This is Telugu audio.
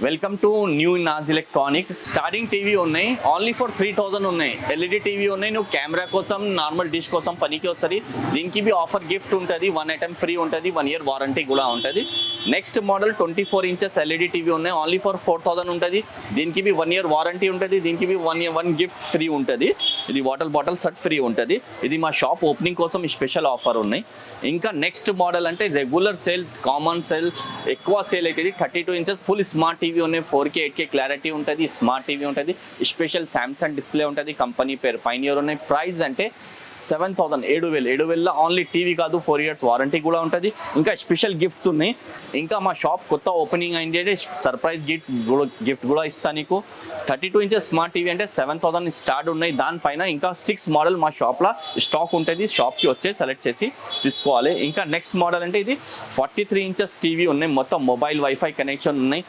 Welcome to new Naaz electronic. Starting TV ఉన్నాయి, ఓన్లీ ఫర్ 3000 ఉన్నాయి. ఎల్ఈడి టీవీ ఉన్నాయి, నువ్వు కెమెరా కోసం నార్మల్ డిష్ కోసం పనికి వస్తుంది. దీనికి బి ఆఫర్ గిఫ్ట్ ఉంటుంది, 1 ఐటమ్ ఫ్రీ ఉంటుంది, 1 year వారంటీ కూడా ఉంటుంది. Next model 24 inches LED TV ఉన్నాయి, ఓన్లీ ఫర్ 4000 ఉంటుంది. దీనికి బి 1 year వారంటీ ఉంటుంది, దీనికి బి 1 గిఫ్ట్ ఫ్రీ ఉంటుంది. ఇది వాటర్ బాటిల్ సెట్ ఫ్రీ ఉంటుంది. ఇది మా షాప్ ఓపెనింగ్ కోసం స్పెషల్ ఆఫర్ ఉన్నాయి. ఇంకా నెక్స్ట్ మోడల్ అంటే రెగ్యులర్ సేల్, కామన్ సేల్, ఎక్కువ సేల్ అవుతుంది. 32 inches ఫుల్ స్మార్ట్ టీవీ ఉన్నాయి, 4K 8K క్లారిటీ ఉంటుంది, స్మార్ట్ టీవీ ఉంటుంది, స్పెషల్ శాంసంగ్ డిస్ప్లే ఉంటుంది, కంపెనీ పేరు పైనియర్ ఉన్నాయి. ప్రైస్ అంటే 7000, 7000 ఓన్లీ టీవీ కాదు, 4 years వారంటీ కూడా ఉంటుంది. ఇంకా స్పెషల్ గిఫ్ట్స్ ఉన్నాయి. ఇంకా మా షాప్ కొత్త ఓపెనింగ్ అయింది అంటే సర్ప్రైజ్ గిఫ్ట్ కూడా ఇస్తాను నీకు. 32 inches స్మార్ట్ టీవీ అంటే 7000 స్టార్ట్ ఉన్నాయి. దానిపైన ఇంకా 6 మోడల్ మా షాప్లో స్టాక్ ఉంటుంది, షాప్కి వచ్చి సెలెక్ట్ చేసి తీసుకోవాలి. ఇంకా నెక్స్ట్ మోడల్ అంటే ఇది 43 inches టీవీ ఉన్నాయి, మొత్తం మొబైల్ వైఫై కనెక్షన్ ఉన్నాయి.